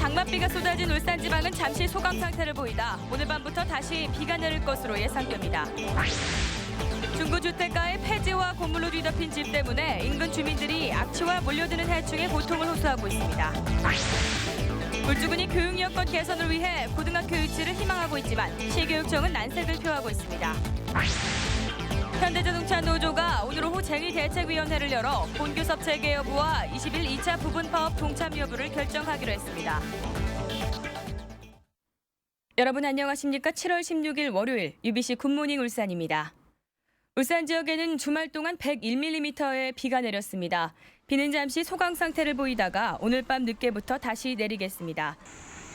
장맛비가 쏟아진 울산 지방은 잠시 소강 상태를 보이다 오늘 밤부터 다시 비가 내릴 것으로 예상됩니다. 중구 주택가의 폐지와 고물로 뒤덮인 집 때문에 인근 주민들이 악취와 몰려드는 해충에 고통을 호소하고 있습니다. 울주군이 교육 여건 개선을 위해 고등학교 유치를 희망하고 있지만 시교육청은 난색을 표하고 있습니다. 현대자동차 노조가 오늘 오후 쟁의대책위원회를 열어 본교섭 재개 여부와 20일 2차 부분파업 동참 여부를 결정하기로 했습니다. 여러분 안녕하십니까? 7월 16일 월요일 UBC 굿모닝 울산입니다. 울산 지역에는 주말 동안 101mm의 비가 내렸습니다. 비는 잠시 소강 상태를 보이다가 오늘 밤 늦게부터 다시 내리겠습니다.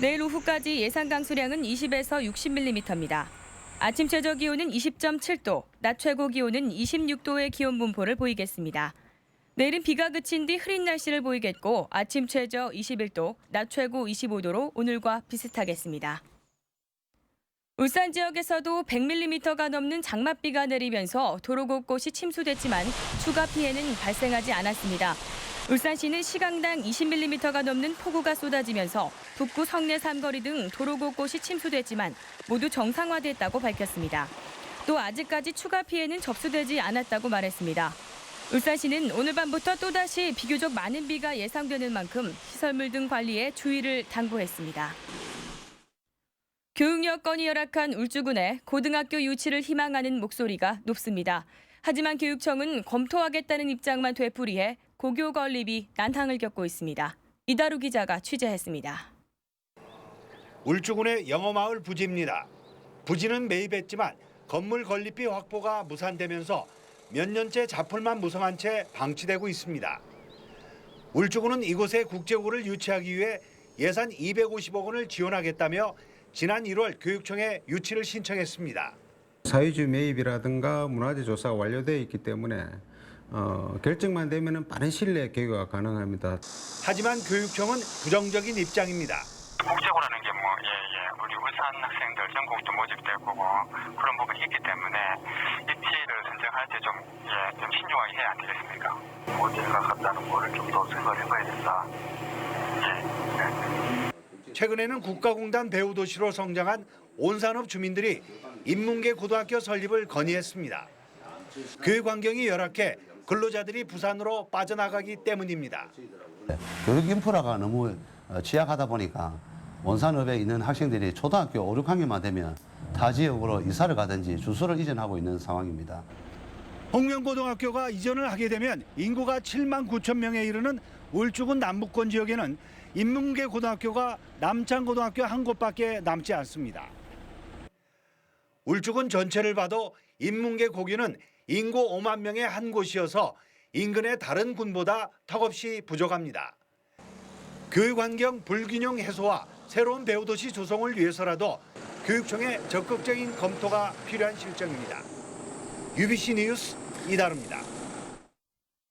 내일 오후까지 예상 강수량은 20에서 60mm입니다. 아침 최저 기온은 20.7도, 낮 최고 기온은 26도의 기온 분포를 보이겠습니다. 내일은 비가 그친 뒤 흐린 날씨를 보이겠고 아침 최저 21도, 낮 최고 25도로 오늘과 비슷하겠습니다. 울산 지역에서도 100mm가 넘는 장맛비가 내리면서 도로 곳곳이 침수됐지만 추가 피해는 발생하지 않았습니다. 울산시는 시간당 20mm가 넘는 폭우가 쏟아지면서 북구 성내 삼거리 등 도로 곳곳이 침수됐지만 모두 정상화됐다고 밝혔습니다. 또 아직까지 추가 피해는 접수되지 않았다고 말했습니다. 울산시는 오늘 밤부터 또다시 비교적 많은 비가 예상되는 만큼 시설물 등 관리에 주의를 당부했습니다. 교육 여건이 열악한 울주군에 고등학교 유치를 희망하는 목소리가 높습니다. 하지만 교육청은 검토하겠다는 입장만 되풀이해 고교 건립이 난항을 겪고 있습니다. 이다루 기자가 취재했습니다. 울주군의 영어마을 부지입니다. 부지는 매입했지만 건물 건립비 확보가 무산되면서 몇 년째 자풀만 무성한 채 방치되고 있습니다. 울주군은 이곳에 국제고를 유치하기 위해 예산 250억 원을 지원하겠다며 지난 1월 교육청에 유치를 신청했습니다. 사유지 매입이라든가 문화재 조사가 완료되어 있기 때문에 결정만 되면 빠른 시일 내에 개교가 가능합니다. 하지만 교육청은 부정적인 입장입니다. 국제고라는 게 우리 울산 학생들 전국도 모집될 거고 그런 부분이 있기 때문에 입시를 선정할 때 좀 신중하게 해야 안 되겠습니까? 어디 생각한다는 거를 좀 더 생각을 해봐야 된다. 최근에는 국가공단 배우도시로 성장한 온산업 주민들이 인문계 고등학교 설립을 건의했습니다. 교육 환경이 열악해 근로자들이 부산으로 빠져나가기 때문입니다. 교육 인프라가 너무 취약하다 보니까 온산읍에 있는 학생들이 초등학교 5, 6학년만 되면 타 지역으로 이사를 가든지 주소를 이전하고 있는 상황입니다. 홍명고등학교가 이전을 하게 되면 인구가 7만 9천 명에 이르는 울주군 남북권 지역에는 인문계 고등학교가 남창고등학교 한 곳밖에 남지 않습니다. 울주군 전체를 봐도 인문계 고교는 인구 5만 명의 한 곳이어서 인근의 다른 군보다 턱없이 부족합니다. 교육 환경 불균형 해소와 새로운 배우도시 조성을 위해서라도 교육청의 적극적인 검토가 필요한 실정입니다. UBC 뉴스 이다루입니다.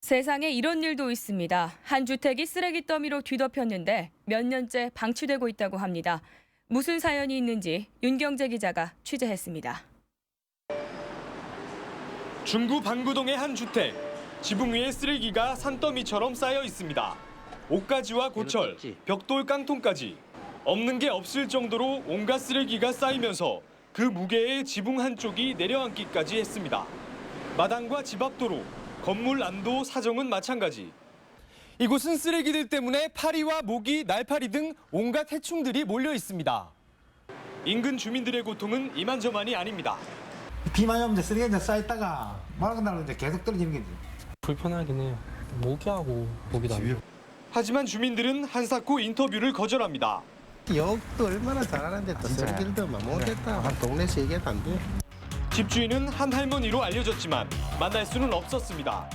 세상에 이런 일도 있습니다. 한 주택이 쓰레기 더미로 뒤덮였는데 몇 년째 방치되고 있다고 합니다. 무슨 사연이 있는지 윤경재 기자가 취재했습니다. 중구 방구동의 한 주택. 지붕 위에 쓰레기가 산더미처럼 쌓여 있습니다. 옷가지와 고철, 벽돌 깡통까지 없는 게 없을 정도로 온갖 쓰레기가 쌓이면서 그 무게에 지붕 한쪽이 내려앉기까지 했습니다. 마당과 집 앞 도로, 건물 안도 사정은 마찬가지. 이곳은 쓰레기들 때문에 파리와 모기, 날파리 등 온갖 해충들이 몰려 있습니다. 인근 주민들의 고통은 이만저만이 아닙니다. 비만 오면 쓰레기가 쌓였다가 맑은 날은 이제 계속 떨어지는 거지. 불편하긴 해요. 모기하고 모기도 안 돼요. 하지만 주민들은 한사코 인터뷰를 거절합니다. 욕도 얼마나 잘하는데 또 쓰레기도 막 못했다. 한 동네에서 얘기해도 안 돼. 집주인은 한 할머니로 알려졌지만 만날 수는 없었습니다.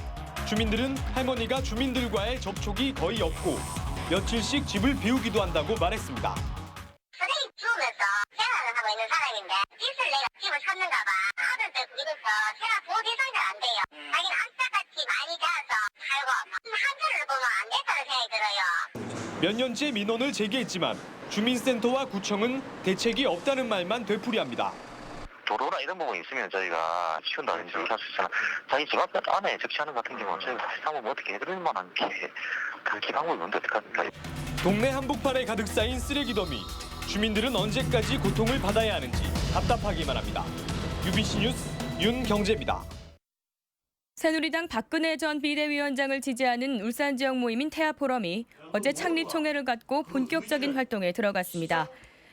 주민들은 할머니가 주민들과의 접촉이 거의 없고 며칠씩 집을 비우기도 한다고 말했습니다. 쓰레기 치우면서 생활을 하고 있는 사람인데 빚을 내가 집을 샀는가 봐. 아들들 이래서 제가 보호 대상이 안 돼요. 자기는 악착같이 많이 자서 살고 한편을 보면 안 됐다는 생각이 들어요. 몇 년째 민원을 제기했지만 주민센터와 구청은 대책이 없다는 말만 되풀이합니다. 도로나 이런 부분이 있으면 저희가 치운다든지 할 수 있잖아. 자기 집 앞 안에 적시하는 같은 경우는 저희가 다시 한번 어떻게 해드릴 만한 게 그렇게 방법이 없는데 어떡합니까? 동네 한복판에 가득 쌓인 쓰레기 더미. 주민들은 언제까지 고통을 받아야 하는지 답답하기만 합니다. UBC 뉴스 윤경재입니다. 새누리당 박근혜 전 비대위원장을 지지하는 울산 지역 모임인 태아포럼이 어제 창립 총회를 갖고 본격적인 활동에 들어갔습니다.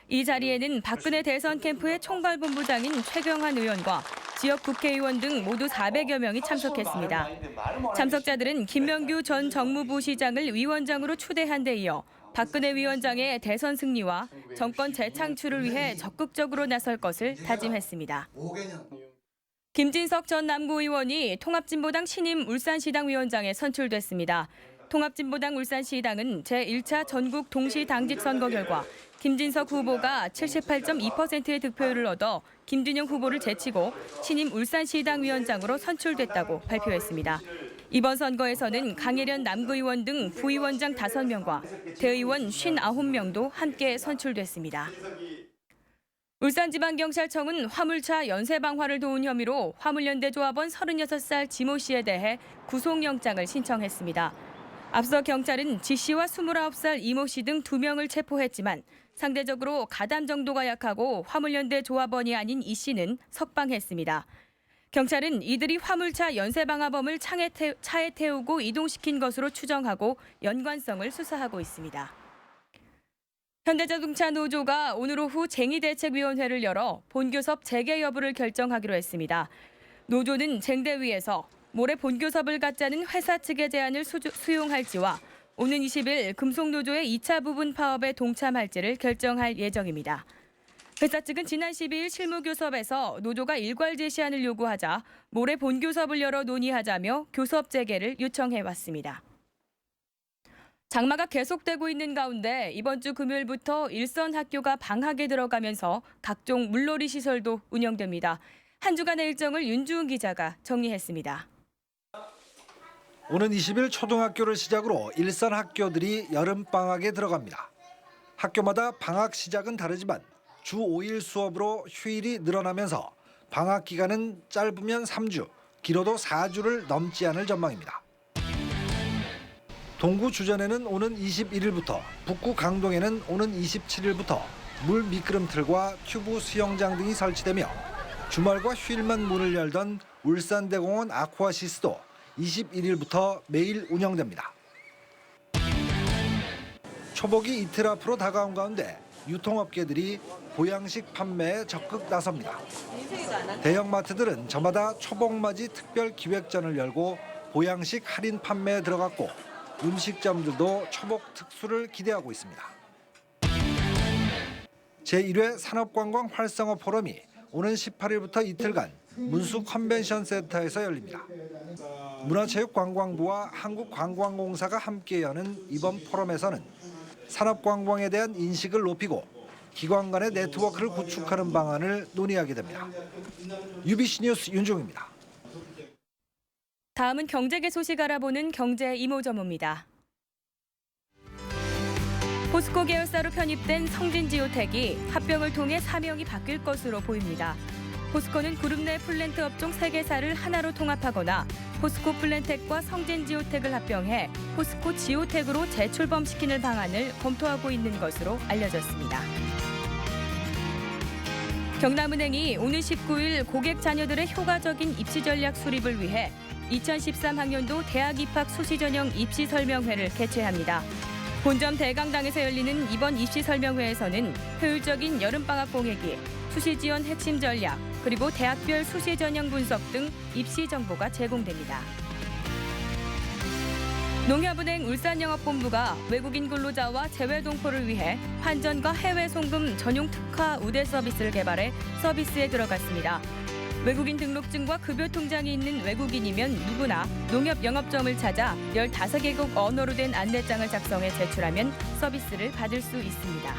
이 자리에는 박근혜 대선 캠프의 총괄본부장인 최경환 의원과 지역 국회의원 등 모두 400여 명이 참석했습니다. 참석자들은 김명규 전 정무부 시장을 위원장으로 추대한 데 이어 박근혜 위원장의 대선 승리와 정권 재창출을 위해 적극적으로 나설 것을 다짐했습니다. 김진석 전 남구의원이 통합진보당 신임 울산시당 위원장에 선출됐습니다. 통합진보당 울산시당은 제1차 전국 동시당직 선거 결과 김진석 후보가 78.2%의 득표율을 얻어 김준영 후보를 제치고 신임 울산시당 위원장으로 선출됐다고 발표했습니다. 이번 선거에서는 강혜련 남구의원 등 부위원장 5명과 대의원 59명도 함께 선출됐습니다. 울산지방경찰청은 화물차 연쇄방화를 도운 혐의로 화물연대 조합원 36살 지모 씨에 대해 구속영장을 신청했습니다. 앞서 경찰은 지 씨와 29살 이모 씨 등 2명을 체포했지만 상대적으로 가담 정도가 약하고 화물연대 조합원이 아닌 이 씨는 석방했습니다. 경찰은 이들이 화물차 연쇄방화범을 차에 태우고 이동시킨 것으로 추정하고 연관성을 수사하고 있습니다. 현대자동차 노조가 오늘 오후 쟁의대책위원회를 열어 본교섭 재개 여부를 결정하기로 했습니다. 노조는 쟁대위에서 모레 본교섭을 갖자는 회사 측의 제안을 수용할지와 오는 20일 금속노조의 2차 부분 파업에 동참할지를 결정할 예정입니다. 회사 측은 지난 12일 실무교섭에서 노조가 일괄 제시안을 요구하자 모레 본교섭을 열어 논의하자며 교섭 재개를 요청해왔습니다. 장마가 계속되고 있는 가운데 이번 주 금요일부터 일선 학교가 방학에 들어가면서 각종 물놀이 시설도 운영됩니다. 한 주간의 일정을 윤주은 기자가 정리했습니다. 오는 20일 초등학교를 시작으로 일선 학교들이 여름방학에 들어갑니다. 학교마다 방학 시작은 다르지만 주 5일 수업으로 휴일이 늘어나면서 방학 기간은 짧으면 3주, 길어도 4주를 넘지 않을 전망입니다. 동구 주전에는 오는 21일부터, 북구 강동에는 오는 27일부터 물 미끄럼틀과 튜브 수영장 등이 설치되며 주말과 휴일만 문을 열던 울산대공원 아쿠아시스도 21일부터 매일 운영됩니다. 초복이 이틀 앞으로 다가온 가운데 유통업계들이 보양식 판매에 적극 나섭니다. 대형마트들은 저마다 초복맞이 특별 기획전을 열고 보양식 할인 판매에 들어갔고 음식점들도 초복 특수를 기대하고 있습니다. 제1회 산업관광 활성화 포럼이 오는 18일부터 이틀간 문수 컨벤션 센터에서 열립니다. 문화체육관광부와 한국관광공사가 함께 여는 이번 포럼에서는 산업관광에 대한 인식을 높이고 기관 간의 네트워크를 구축하는 방안을 논의하게 됩니다. UBC 뉴스 윤종입니다. 다음은 경제계 소식 알아보는 경제 이모저모입니다. 포스코 계열사로 편입된 성진지오텍이 합병을 통해 사명이 바뀔 것으로 보입니다. 포스코는 그룹 내 플랜트 업종 3개사를 하나로 통합하거나 포스코 플랜텍과 성진지오텍을 합병해 포스코 지오텍으로 재출범시키는 방안을 검토하고 있는 것으로 알려졌습니다. 경남은행이 오는 19일 고객 자녀들의 효과적인 입시 전략 수립을 위해 2013 학년도 대학 입학 수시 전형 입시 설명회를 개최합니다. 본점 대강당에서 열리는 이번 입시 설명회에서는 효율적인 여름방학 공획이, 수시 지원 핵심 전략, 그리고 대학별 수시 전형 분석 등 입시 정보가 제공됩니다. 농협은행 울산영업본부가 외국인 근로자와 재외 동포를 위해 환전과 해외 송금 전용 특화 우대 서비스를 개발해 서비스에 들어갔습니다. 외국인 등록증과 급여 통장이 있는 외국인이면 누구나 농협 영업점을 찾아 15개국 언어로 된 안내장을 작성해 제출하면 서비스를 받을 수 있습니다.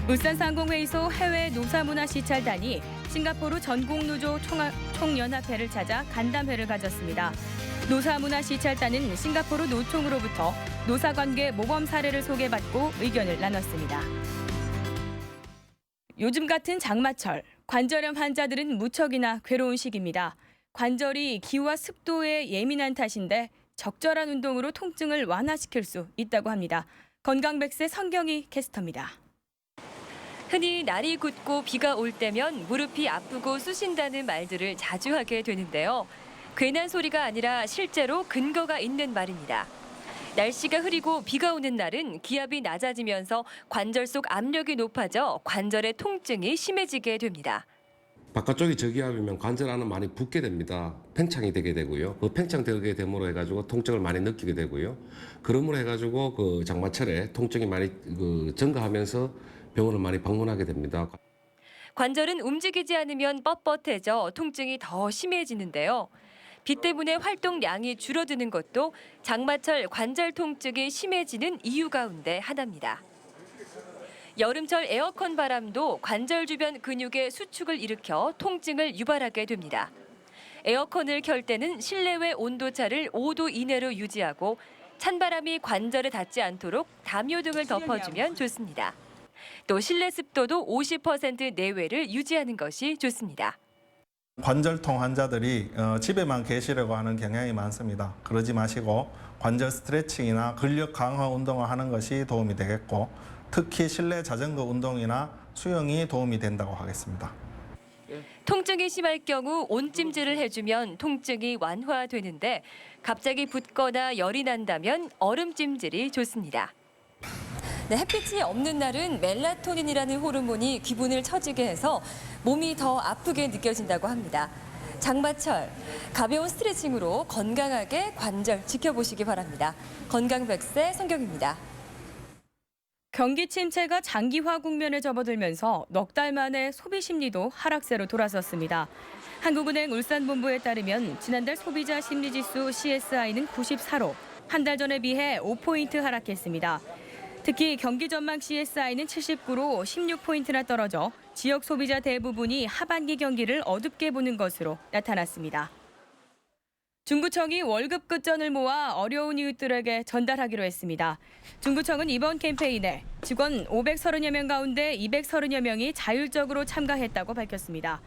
울산상공회의소 해외 노사문화시찰단이 싱가포르 전국노조 총연합회를 찾아 간담회를 가졌습니다. 노사문화시찰단은 싱가포르 노총으로부터 노사관계 모범 사례를 소개받고 의견을 나눴습니다. 요즘 같은 장마철, 관절염 환자들은 무척이나 괴로운 시기입니다. 관절이 기후와 습도에 예민한 탓인데 적절한 운동으로 통증을 완화시킬 수 있다고 합니다. 건강백세 성경희 캐스터입니다. 흔히 날이 굳고 비가 올 때면 무릎이 아프고 쑤신다는 말들을 자주 하게 되는데요. 괜한 소리가 아니라 실제로 근거가 있는 말입니다. 날씨가 흐리고 비가 오는 날은 기압이 낮아지면서 관절 속 압력이 높아져 관절의 통증이 심해지게 됩니다. 바깥쪽이 저기압이면 관절 안은 많이 붓게 됩니다. 팽창이 되게 되고요. 그 팽창되게 됨으로 해가지고 통증을 많이 느끼게 되고요. 그러므로 해가지고 그 장마철에 통증이 많이 증가하면서 병원을 많이 방문하게 됩니다. 관절은 움직이지 않으면 뻣뻣해져 통증이 더 심해지는데요. 비 때문에 활동량이 줄어드는 것도 장마철 관절 통증이 심해지는 이유 가운데 하나입니다. 여름철 에어컨 바람도 관절 주변 근육의 수축을 일으켜 통증을 유발하게 됩니다. 에어컨을 켤 때는 실내외 온도차를 5도 이내로 유지하고 찬바람이 관절에 닿지 않도록 담요 등을 덮어주면 좋습니다. 또 실내 습도도 50% 내외를 유지하는 것이 좋습니다. 관절통 환자들이 집에만 계시려고 하는 경향이 많습니다. 그러지 마시고 관절 스트레칭이나 근력 강화 운동을 하는 것이 도움이 되겠고 특히 실내 자전거 운동이나 수영이 도움이 된다고 하겠습니다. 통증이 심할 경우 온찜질을 해주면 통증이 완화되는데 갑자기 붓거나 열이 난다면 얼음찜질이 좋습니다. 네, 햇빛이 없는 날은 멜라토닌이라는 호르몬이 기분을 처지게 해서 몸이 더 아프게 느껴진다고 합니다. 장마철, 가벼운 스트레칭으로 건강하게 관절 지켜보시기 바랍니다. 건강백세 성경입니다. 경기 침체가 장기화 국면에 접어들면서 넉 달 만에 소비 심리도 하락세로 돌아섰습니다. 한국은행 울산본부에 따르면 지난달 소비자 심리지수 CSI는 94로 한 달 전에 비해 5포인트 하락했습니다. 특히 경기 전망 CSI는 79로 16포인트나 떨어져 지역 소비자 대부분이 하반기 경기를 어둡게 보는 것으로 나타났습니다. 중구청이 월급 끝전을 모아 어려운 이웃들에게 전달하기로 했습니다. 중구청은 이번 캠페인에 직원 530여 명 가운데 230여 명이 자율적으로 참가했다고 밝혔습니다.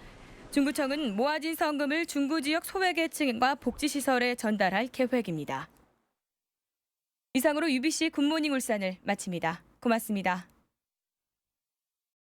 중구청은 모아진 성금을 중구 지역 소외계층과 복지시설에 전달할 계획입니다. 이상으로 UBC 굿모닝 울산을 마칩니다. 고맙습니다.